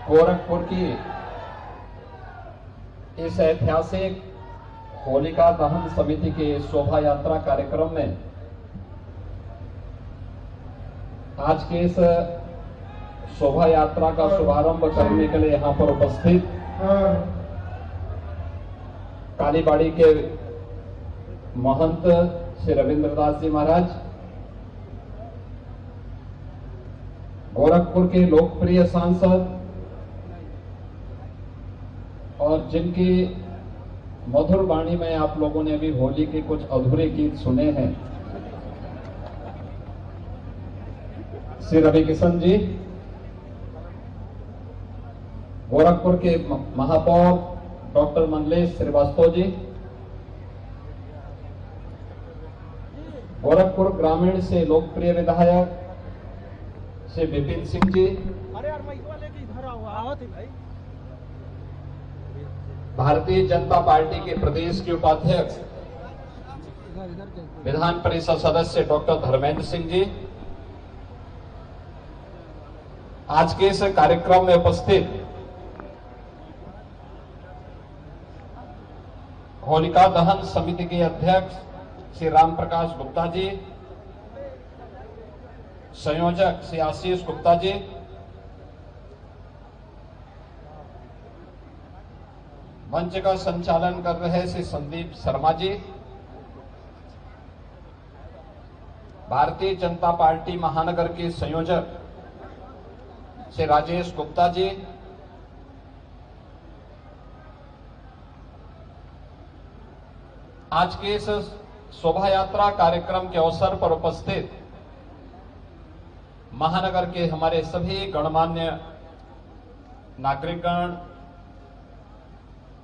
गोरखपुर की इस ऐतिहासिक होलिका दहन समिति के शोभा यात्रा कार्यक्रम में आज के इस शोभा यात्रा का शुभारंभ करने के लिए यहां पर उपस्थित कालीबाड़ी के महंत श्री रविंद्रदास जी महाराज, गोरखपुर के लोकप्रिय सांसद और जिनकी मधुर वाणी में आप लोगों ने अभी होली के कुछ अधूरे गीत सुने हैं, श्री रवि किशन जी, गोरखपुर के महापौर डॉक्टर मंगलेश श्रीवास्तव जी, गोरखपुर ग्रामीण से लोकप्रिय विधायक श्री विपिन सिंह जी, भारतीय जनता पार्टी के प्रदेश के उपाध्यक्ष विधान परिषद सदस्य डॉक्टर धर्मेंद्र सिंह जी, आज के इस कार्यक्रम में उपस्थित होलिका दहन समिति के अध्यक्ष श्री राम प्रकाश गुप्ता जी, संयोजक श्री आशीष गुप्ता जी, मंच का संचालन कर रहे श्री संदीप शर्मा जी, भारतीय जनता पार्टी महानगर के संयोजक श्री राजेश गुप्ता जी, आज के इस शोभा यात्रा कार्यक्रम के अवसर पर उपस्थित महानगर के हमारे सभी गणमान्य नागरिकगण,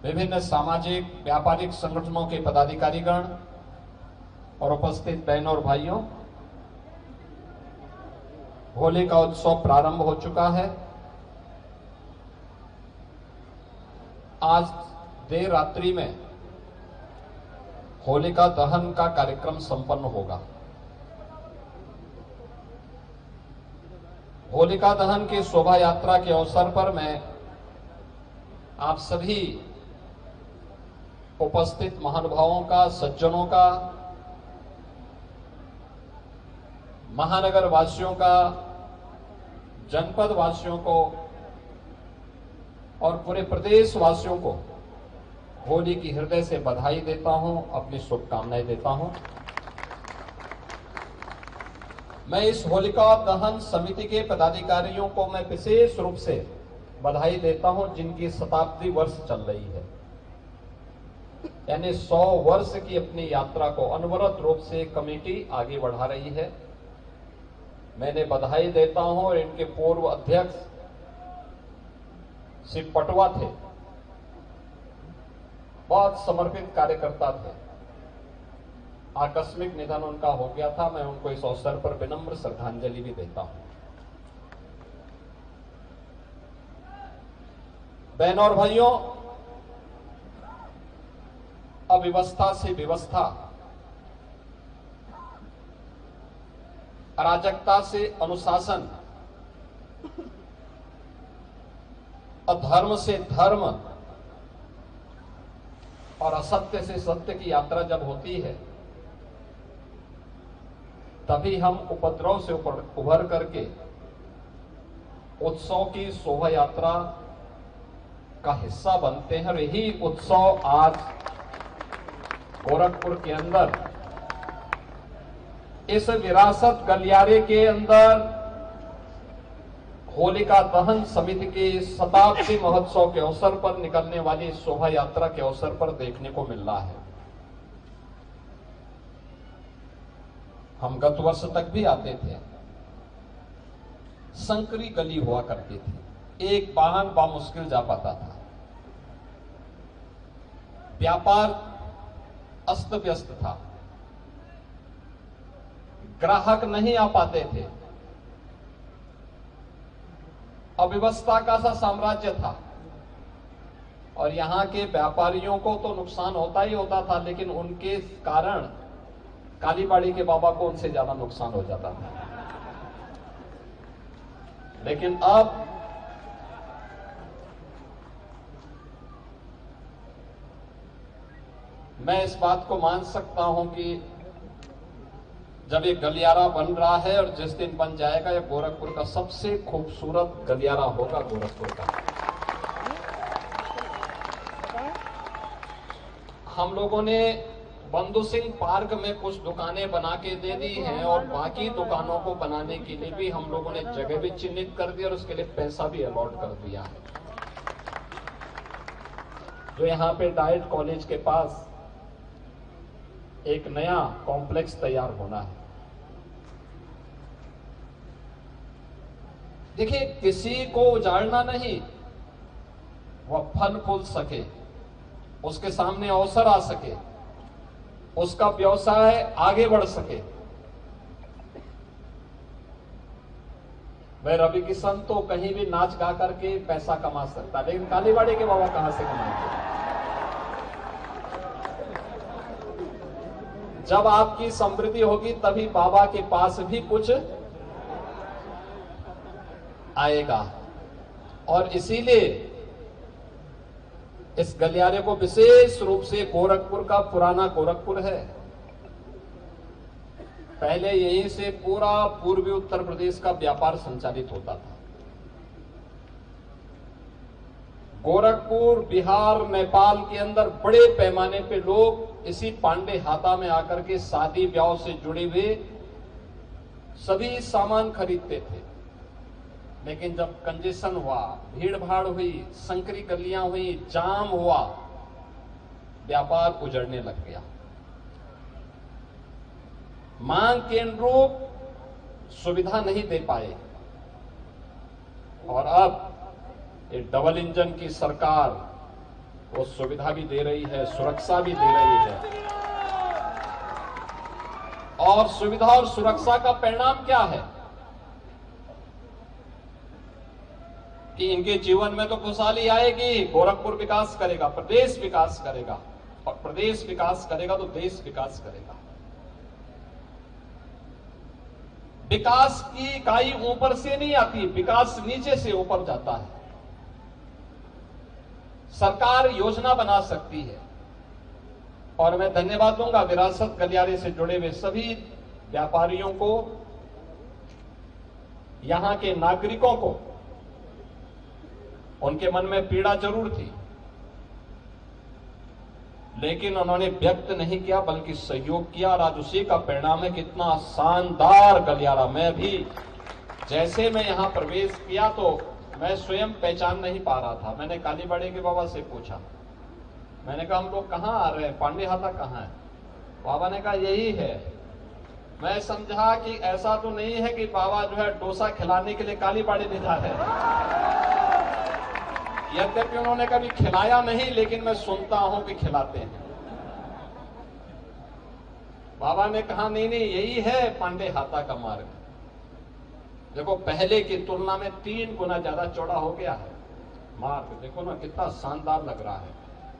विभिन्न सामाजिक व्यापारिक संगठनों के पदाधिकारीगण और उपस्थित बहनों और भाइयों, होली का उत्सव प्रारंभ हो चुका है। आज देर रात्रि में होलिका दहन का कार्यक्रम संपन्न होगा। होलिका दहन की शोभा यात्रा के अवसर पर मैं आप सभी उपस्थित महानुभावों का, सज्जनों का, महानगर वासियों का, जनपद वासियों को और पूरे प्रदेश वासियों को होली की हृदय से बधाई देता हूं, अपनी शुभकामनाएं देता हूं। मैं इस होलिका दहन समिति के पदाधिकारियों को मैं विशेष रूप से बधाई देता हूं, जिनकी शताब्दी वर्ष चल रही है, यानी 100 वर्ष की अपनी यात्रा को अनवरत रूप से कमेटी आगे बढ़ा रही है। मैंने बधाई देता हूं। और इनके पूर्व अध्यक्ष श्री पटवा थे, बहुत समर्पित कार्यकर्ता थे, आकस्मिक निधन उनका हो गया था। मैं उनको इस अवसर पर विनम्र श्रद्धांजलि भी देता हूं। बहनों और भाइयों, अव्यवस्था से व्यवस्था, अराजकता से अनुशासन, अधर्म से धर्म और असत्य से सत्य की यात्रा जब होती है, तभी हम उपद्रव से उभर करके उत्सव की शोभा यात्रा का हिस्सा बनते हैं। और यही उत्सव आज गोरखपुर के अंदर इस विरासत गलियारे के अंदर होलिका दहन समिति के शताब्दी महोत्सव के अवसर पर निकलने वाली शोभा यात्रा के अवसर पर देखने को मिल रहा है। हम गत वर्ष तक भी आते थे, संकरी गली हुआ करती थी, एक वाहन बामुश्किल जा पाता था, व्यापार अस्त व्यस्त था, ग्राहक नहीं आ पाते थे, अव्यवस्था का सा साम्राज्य था। और यहां के व्यापारियों को तो नुकसान होता ही होता था, लेकिन उनके कारण कालीबाड़ी के बाबा को उनसे ज्यादा नुकसान हो जाता था। लेकिन अब मैं इस बात को मान सकता हूं कि जब ये गलियारा बन रहा है और जिस दिन बन जाएगा, ये गोरखपुर का सबसे खूबसूरत गलियारा होगा गोरखपुर का। हम लोगों ने बंधु सिंह पार्क में कुछ दुकानें बना के दे दी हैं और बाकी दुकानों को बनाने के लिए भी हम लोगों ने जगह भी चिन्हित कर दी और उसके लिए पैसा भी अलॉट कर दिया है। जो यहाँ पे डाइट कॉलेज के पास एक नया कॉम्प्लेक्स तैयार होना है। देखिए, किसी को उजाड़ना नहीं, वह फल फूल सके, उसके सामने अवसर आ सके, उसका व्यवसाय आगे बढ़ सके। भाई रवि किशन तो कहीं भी नाच गा करके पैसा कमा सकता, लेकिन कालीबाड़ी के बाबा कहां से कमाएंगे? जब आपकी समृद्धि होगी तभी बाबा के पास भी कुछ आएगा। और इसीलिए इस गलियारे को विशेष रूप से गोरखपुर का पुराना गोरखपुर है। पहले यहीं से पूरा पूर्वी उत्तर प्रदेश का व्यापार संचालित होता था। गोरखपुर, बिहार, नेपाल के अंदर बड़े पैमाने पे लोग इसी पांडे हाता में आकर के शादी ब्याह से जुड़े हुए सभी सामान खरीदते थे। लेकिन जब कंजेशन हुआ, भीड़ भाड़ हुई, संकरी गलियां हुई, जाम हुआ, व्यापार उजड़ने लग गया। मांग के अनुरूप सुविधा नहीं दे पाए। और अब ये डबल इंजन की सरकार वो सुविधा भी दे रही है, सुरक्षा भी दे रही है। और सुविधा और सुरक्षा का परिणाम क्या है कि इनके जीवन में तो खुशहाली आएगी, गोरखपुर विकास करेगा, प्रदेश विकास करेगा, और प्रदेश विकास करेगा तो देश विकास करेगा। विकास की इकाई ऊपर से नहीं आती, विकास नीचे से ऊपर जाता है। सरकार योजना बना सकती है। और मैं धन्यवाद दूंगा विरासत गलियारे से जुड़े हुए सभी व्यापारियों को, यहां के नागरिकों को। उनके मन में पीड़ा जरूर थी, लेकिन उन्होंने व्यक्त नहीं किया बल्कि सहयोग किया। और आज उसी का परिणाम है कितना शानदार गलियारा। मैं भी जैसे मैं यहां प्रवेश किया तो मैं स्वयं पहचान नहीं पा रहा था। मैंने कालीबाड़ी के बाबा से पूछा, मैंने कहा हम लोग कहां आ रहे हैं, पांडे हाता कहां है? बाबा ने कहा यही है। मैं समझा कि ऐसा तो नहीं है कि बाबा जो है डोसा खिलाने के लिए कालीबाड़ी ले जा रहे हैं। यद्यपि उन्होंने कभी खिलाया नहीं, लेकिन मैं सुनता हूं कि खिलाते हैं। बाबा ने कहा नहीं नहीं, यही है पांडे हाता का मार्ग। देखो, पहले की तुलना में 3 गुना ज्यादा चौड़ा हो गया है मार्ग। देखो ना कितना शानदार लग रहा है।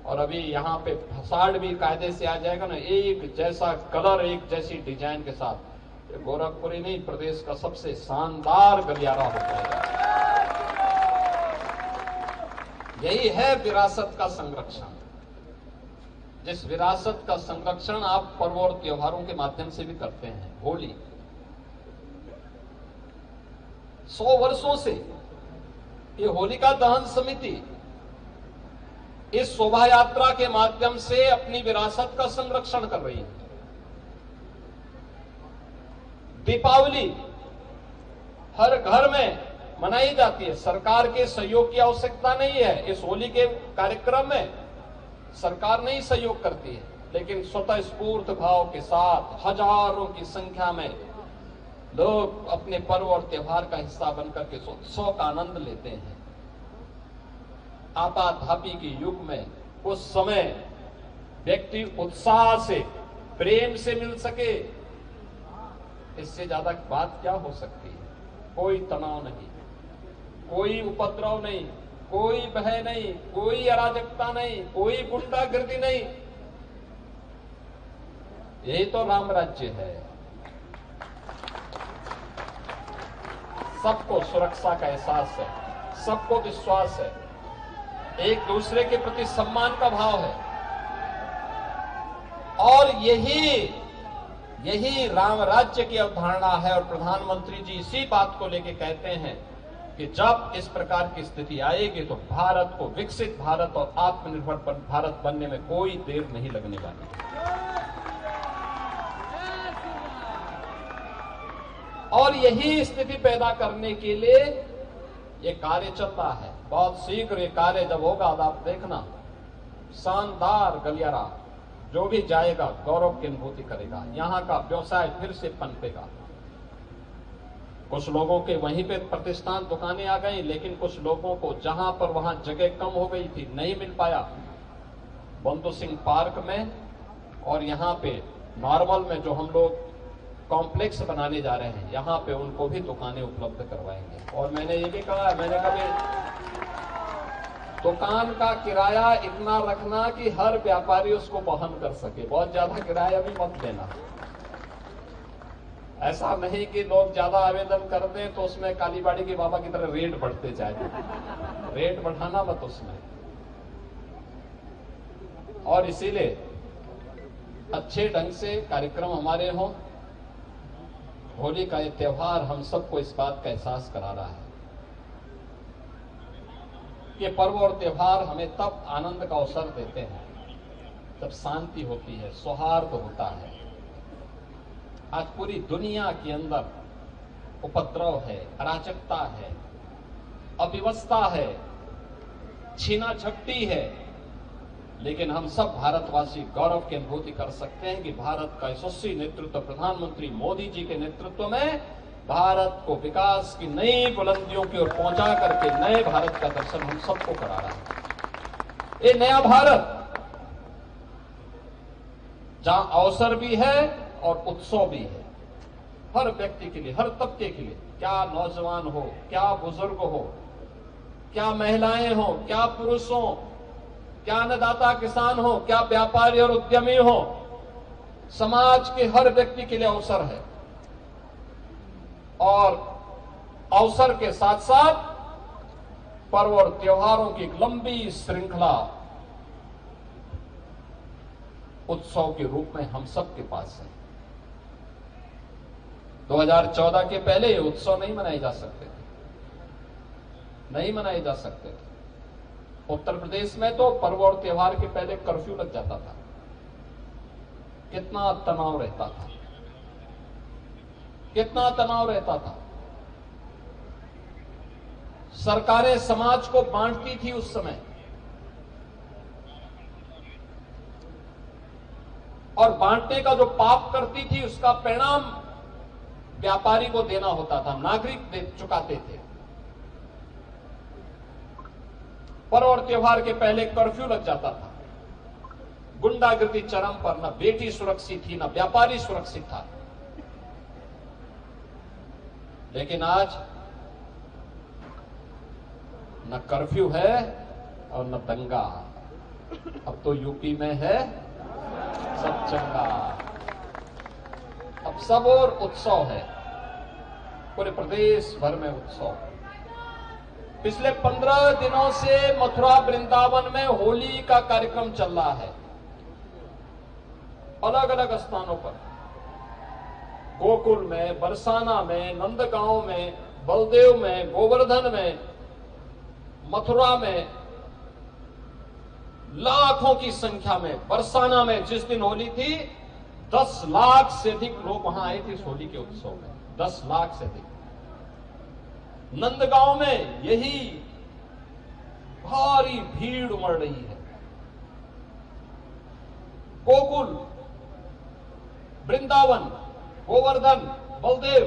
और अभी यहाँ पे फसाड भी कायदे से आ जाएगा ना, एक जैसा कलर, एक जैसी डिजाइन के साथ। गोरखपुर ही नहीं, प्रदेश का सबसे शानदार गलियारा हो जाएगा। यही है विरासत का संरक्षण। जिस विरासत का संरक्षण आप पर्व और त्योहारों के माध्यम से भी करते हैं। होली 100 वर्षों से ये होलिका दहन समिति इस शोभा यात्रा के माध्यम से अपनी विरासत का संरक्षण कर रही है। दीपावली हर घर में मनाई जाती है। सरकार के सहयोग की आवश्यकता नहीं है। इस होली के कार्यक्रम में सरकार नहीं सहयोग करती है, लेकिन स्वतः स्फूर्त भाव के साथ हजारों की संख्या में लोग अपने पर्व और त्योहार का हिस्सा बनकर के उत्सव का आनंद लेते हैं। आपाधापी के युग में उस समय व्यक्ति उत्साह से, प्रेम से मिल सके, इससे ज्यादा बात क्या हो सकती है? कोई तनाव नहीं, कोई उपद्रव नहीं, कोई भय नहीं, कोई अराजकता नहीं, कोई गुंडागर्दी नहीं। यही तो राम राज्य है। सबको सुरक्षा का एहसास है, सबको विश्वास है, एक दूसरे के प्रति सम्मान का भाव है। और यही राम राज्य की अवधारणा है। और प्रधानमंत्री जी इसी बात को लेकर कहते हैं कि जब इस प्रकार की स्थिति आएगी तो भारत को विकसित भारत और आत्मनिर्भर भारत बनने में कोई देर नहीं लगने वाली। और यही स्थिति पैदा करने के लिए ये कार्य चल रहा है। बहुत शीघ्र ये कार्य जब होगा तो आप देखना, शानदार गलियारा जो भी जाएगा गौरव की अनुभूति करेगा। यहां का व्यवसाय फिर से पनपेगा। कुछ लोगों के वहीं पे प्रतिष्ठान दुकानें आ गई, लेकिन कुछ लोगों को जहां पर वहां जगह कम हो गई थी, नहीं मिल पाया, बंधु सिंह पार्क में और यहां पे नॉर्मल में जो हम लोग कॉम्प्लेक्स बनाने जा रहे हैं, यहां पे उनको भी दुकानें उपलब्ध करवाएंगे। और मैंने ये भी कहा, मैंने कभी दुकान का किराया इतना रखना कि हर व्यापारी उसको वहन कर सके, बहुत ज्यादा किराया भी मत देना। ऐसा नहीं कि लोग ज्यादा आवेदन कर दें तो उसमें कालीबाड़ी के बाबा की तरह रेट बढ़ते जाए, रेट बढ़ाना मत उसमें। और इसीलिए अच्छे ढंग से कार्यक्रम हमारे हों। होली का ये त्योहार हम सबको इस बात का एहसास करा रहा है कि पर्व और त्योहार हमें तब आनंद का अवसर देते हैं जब शांति होती है, सौहार्द होता है। आज पूरी दुनिया के अंदर उपद्रव है, अराजकता है, अव्यवस्था है, छीना झपटी है, लेकिन हम सब भारतवासी गौरव की अनुभूति कर सकते हैं कि भारत का यशस्वी नेतृत्व प्रधानमंत्री मोदी जी के नेतृत्व में भारत को विकास की नई बुलंदियों की ओर पहुंचा करके नए भारत का दर्शन हम सबको करा रहा है। ये नया भारत जहां अवसर भी है और उत्सव भी है, हर व्यक्ति के लिए, हर तबके के लिए, क्या नौजवान हो, क्या बुजुर्ग हो, क्या महिलाएं हो, क्या पुरुष हो, क्या अन्नदाता किसान हो, क्या व्यापारी और उद्यमी हो, समाज के हर व्यक्ति के लिए अवसर है। और अवसर के साथ साथ पर्व और त्योहारों की एक लंबी श्रृंखला उत्सव के रूप में हम सब के पास है। 2014 के पहले ये उत्सव नहीं मनाए जा सकते थे, नहीं मनाए जा सकते थे। उत्तर प्रदेश में तो पर्व और त्योहार के पहले कर्फ्यू लग जाता था। कितना तनाव रहता था, कितना तनाव रहता था। सरकारें समाज को बांटती थी उस समय, और बांटने का जो पाप करती थी उसका परिणाम व्यापारी को देना होता था, नागरिक दे चुकाते थे। पर्व और त्योहार के पहले कर्फ्यू लग जाता था, गुंडागर्दी चरम पर, न बेटी सुरक्षित थी, न व्यापारी सुरक्षित था। लेकिन आज न कर्फ्यू है और न दंगा, अब तो यूपी में है सब चंगा। अब सब और उत्सव है, पूरे प्रदेश भर में उत्सव। पिछले 15 दिनों से मथुरा वृंदावन में होली का कार्यक्रम चल रहा है, अलग अलग स्थानों पर, गोकुल में, बरसाना में, नंदगांव में, बलदेव में, गोवर्धन में, मथुरा में, लाखों की संख्या में। बरसाना में जिस दिन होली थी 10 लाख से अधिक लोग वहां आए थे इस होली के उत्सव में, 10 लाख से अधिक। नंदगांव में यही भारी भीड़ उमड़ रही है। गोकुल, वृंदावन, गोवर्धन, बलदेव,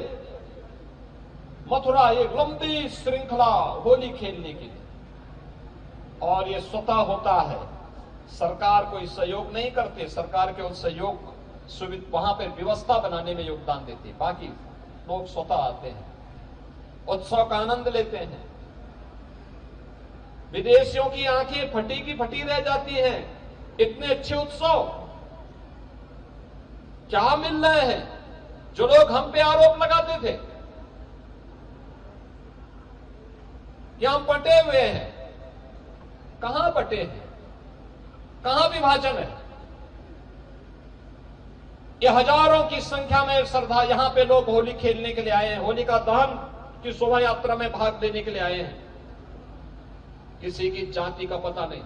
मथुरा, एक लंबी श्रृंखला होली खेलने के लिए। और ये स्वतः होता है, सरकार कोई सहयोग नहीं करते, सरकार केवल सहयोग सुविधा वहां पर व्यवस्था बनाने में योगदान देती है, बाकी लोग स्वतः आते हैं, उत्सव का आनंद लेते हैं। विदेशियों की आंखें फटी की फटी रह जाती हैं, इतने अच्छे उत्सव क्या मिल रहे हैं। जो लोग हम पे आरोप लगाते थे कि हम बटे हुए हैं, कहां बटे हैं, कहां विभाजन है। ये हजारों की संख्या में श्रद्धा यहां पे लोग होली खेलने के लिए आए हैं, होलिका दहन की शोभा यात्रा में भाग लेने के लिए आए हैं। किसी की जाति का पता नहीं,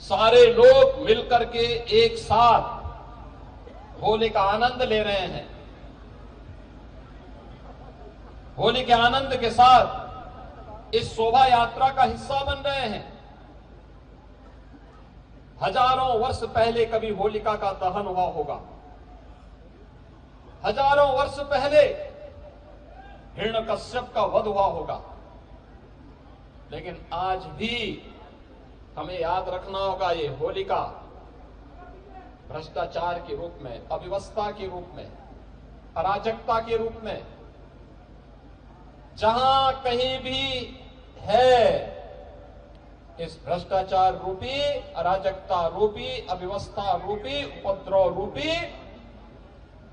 सारे लोग मिलकर के एक साथ होली का आनंद ले रहे हैं। होली के आनंद के साथ इस शोभा यात्रा का हिस्सा बन रहे हैं। हजारों वर्ष पहले कभी होलिका का दहन हुआ होगा, हजारों वर्ष पहले हिरण्यकश्यप का वध हुआ होगा, लेकिन आज भी हमें याद रखना होगा ये होलिका भ्रष्टाचार के रूप में, अव्यवस्था के रूप में, अराजकता के रूप में, जहां कहीं भी है इस भ्रष्टाचार रूपी, अराजकता रूपी, अव्यवस्था रूपी, उपद्रव रूपी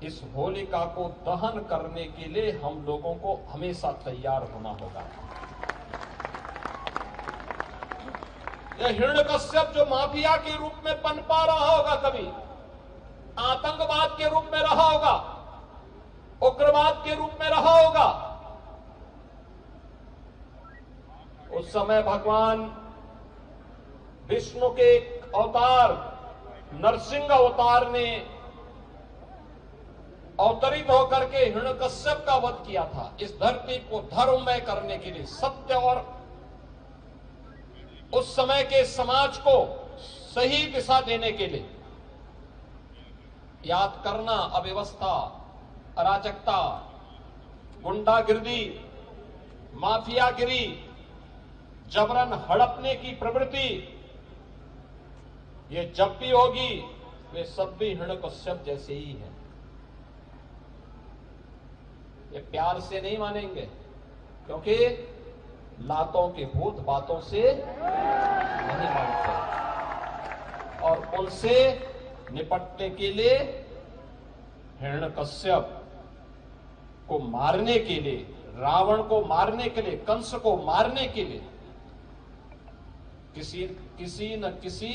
इस होलिका को दहन करने के लिए हम लोगों को हमेशा तैयार होना होगा। यह हिरण्यकश्यप जो माफिया के रूप में पनपा रहा होगा, कभी आतंकवाद के रूप में रहा होगा, उग्रवाद के रूप में रहा होगा, उस समय भगवान विष्णु के अवतार नरसिंह अवतार ने अवतरित होकर के हिरण्यकश्यप का वध किया था, इस धरती को धर्ममय करने के लिए, सत्य और उस समय के समाज को सही दिशा देने के लिए। याद करना, अव्यवस्था, अराजकता, गुंडागिर्दी, माफियागिरी, जबरन हड़पने की प्रवृत्ति, ये जब भी होगी वे सब भी हिरण्यकश्यप जैसे ही हैं। ये प्यार से नहीं मानेंगे, क्योंकि लातों के भूत बातों से नहीं मानते, और उनसे निपटने के लिए हिरण्यकश्यप को मारने के लिए, रावण को मारने के लिए, कंस को मारने के लिए किसी न किसी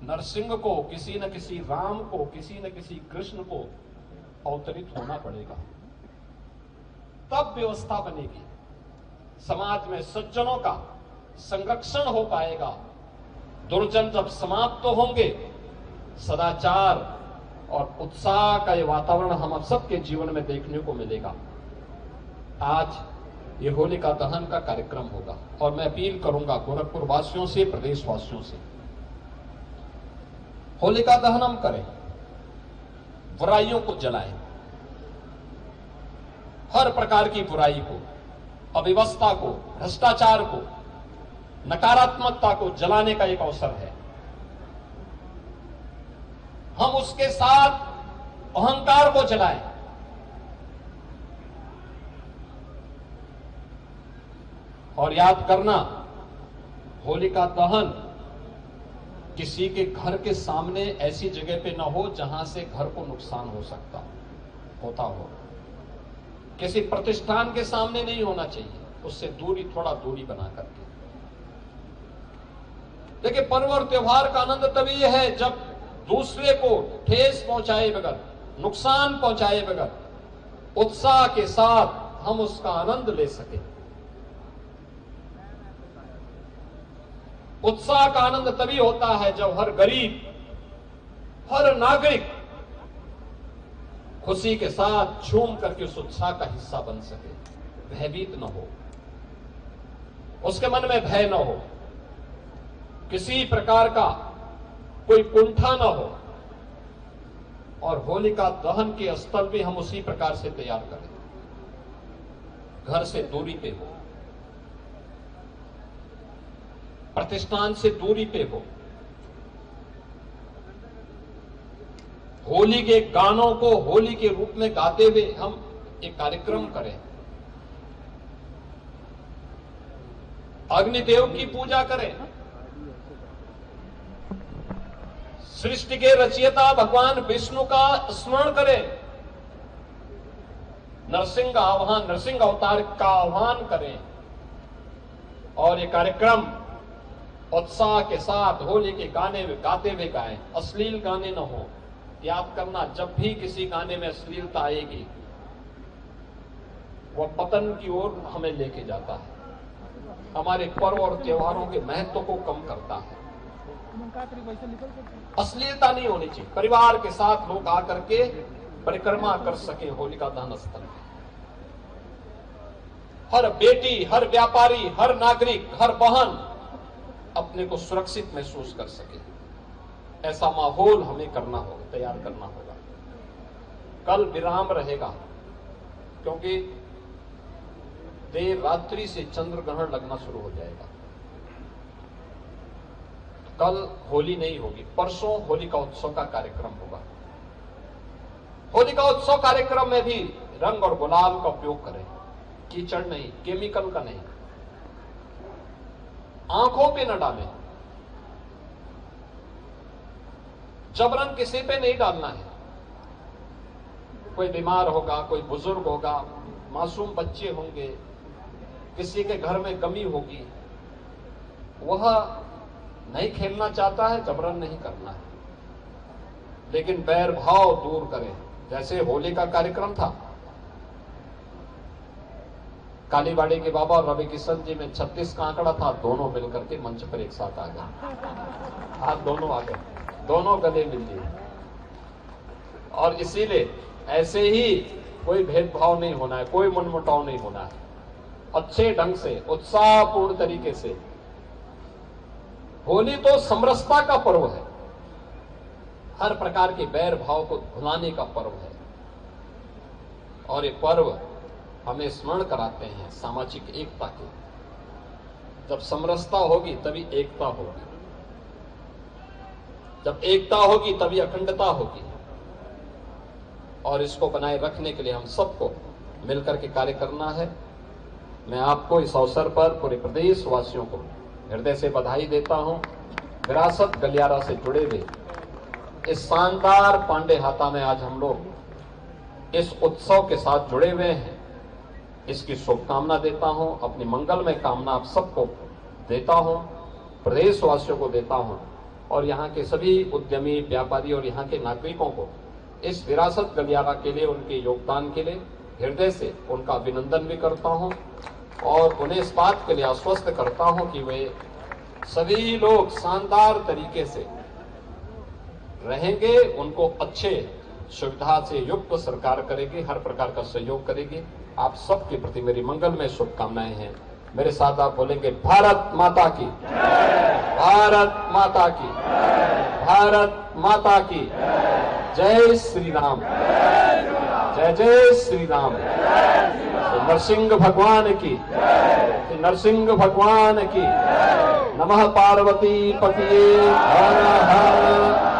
नरसिंह को, किसी न किसी राम को, किसी न किसी कृष्ण को अवतरित होना पड़ेगा, तब व्यवस्था बनेगी, समाज में सज्जनों का संरक्षण हो पाएगा। दुर्जन जब समाप्त तो होंगे, सदाचार और उत्साह का ये वातावरण हम सबके जीवन में देखने को मिलेगा। आज ये होलिका दहन का कार्यक्रम होगा और मैं अपील करूंगा गोरखपुर वासियों से, प्रदेशवासियों से, होलिका दहन हम करें, बुराइयों को जलाएं, हर प्रकार की बुराई को, अव्यवस्था को, भ्रष्टाचार को, नकारात्मकता को जलाने का एक अवसर है। हम उसके साथ अहंकार को जलाएं, और याद करना, होलिका दहन किसी के घर के सामने ऐसी जगह पे न हो जहां से घर को नुकसान हो सकता होता हो, किसी प्रतिष्ठान के सामने नहीं होना चाहिए, उससे दूरी, थोड़ा दूरी बना करके। देखिए, पर्व और त्योहार का आनंद तभी है जब दूसरे को ठेस पहुंचाए बगैर, नुकसान पहुंचाए बगैर, उत्साह के साथ हम उसका आनंद ले सके। उत्साह का आनंद तभी होता है जब हर गरीब, हर नागरिक खुशी के साथ झूम करके उस उत्साह का हिस्सा बन सके, भयभीत न हो, उसके मन में भय न हो, किसी प्रकार का कोई कुंठा न हो, और होलिका दहन के स्थल भी हम उसी प्रकार से तैयार करें, घर से दूरी पे हो, प्रतिष्ठान से दूरी पे हो, होली के गानों को होली के रूप में गाते हुए हम एक कार्यक्रम करें, अग्निदेव की पूजा करें, सृष्टि के रचयिता भगवान विष्णु का स्मरण करें, नरसिंह अवतार का आह्वान करें, और ये कार्यक्रम उत्साह के साथ होली के गाने गाते हुए गाएं, अश्लील गाने न हो, याद करना, जब भी किसी गाने में अश्लीलता आएगी वह पतन की ओर हमें लेके जाता है, हमारे पर्व और त्योहारों के महत्व को कम करता है। अश्लीलता नहीं होनी चाहिए। परिवार के साथ लोग आकर के परिक्रमा कर सके होलिका दहन स्थल में। हर बेटी, हर व्यापारी, हर नागरिक, हर बहन अपने को सुरक्षित महसूस कर सके, ऐसा माहौल हमें करना होगा, तैयार करना होगा। कल विराम रहेगा क्योंकि देर रात्रि से चंद्र ग्रहण लगना शुरू हो जाएगा। कल होली नहीं होगी, परसों होलिका उत्सव का कार्यक्रम होगा। होलिका उत्सव कार्यक्रम में भी रंग और गुलाल का उपयोग करें, कीचड़ नहीं, केमिकल का नहीं, आंखों पे न डालें, जबरन किसी पे नहीं डालना है। कोई बीमार होगा, कोई बुजुर्ग होगा, मासूम बच्चे होंगे, किसी के घर में कमी होगी, वह नहीं खेलना चाहता है, जबरन नहीं करना है, लेकिन बैर भाव दूर करें। जैसे होली का कार्यक्रम था, कालीबाड़ी के बाबा और रवि किशन जी में 36 का आंकड़ा था, दोनों मिलकर के मंच पर एक साथ आ गए, आज दोनों आ गए, दोनों गले मिल लिए। और इसीलिए ऐसे ही कोई भेदभाव नहीं होना है, कोई मनमुटाव नहीं होना है, अच्छे ढंग से उत्साहपूर्ण तरीके से। होली तो समरसता का पर्व है, हर प्रकार के बैर भाव को भुलाने का पर्व है, और ये पर्व हमें स्मरण कराते हैं सामाजिक एकता के। जब समरसता होगी तभी एकता होगी, जब एकता होगी तभी अखंडता होगी, और इसको बनाए रखने के लिए हम सबको मिलकर के कार्य करना है। मैं आपको इस अवसर पर पूरे प्रदेश वासियों को हृदय से बधाई देता हूं। विरासत गलियारा से जुड़े हुए इस शानदार पांडे हाता में आज हम लोग इस उत्सव के साथ जुड़े हुए हैं, इसकी शुभकामना देता हूं, अपनी मंगलमय कामना आप सबको देता हूं, प्रदेश वासियों को देता हूं, और यहाँ के सभी उद्यमी, व्यापारी और यहाँ के नागरिकों को इस विरासत गलियारा के लिए, उनके योगदान के लिए हृदय से उनका अभिनंदन भी करता हूं, और उन्हें इस बात के लिए आश्वस्त करता हूं कि वे सभी लोग शानदार तरीके से रहेंगे, उनको अच्छे सुविधा से युक्त सरकार करेगी, हर प्रकार का सहयोग करेगी। आप सबके प्रति मेरी मंगलमय शुभकामनाएं हैं। मेरे साथ आप बोलेंगे, भारत माता की, भारत माता की, भारत माता की जय श्री राम, जय जय श्री राम। नरसिंह भगवान की, नरसिंह भगवान की। नमः पार्वती पतिये हर हर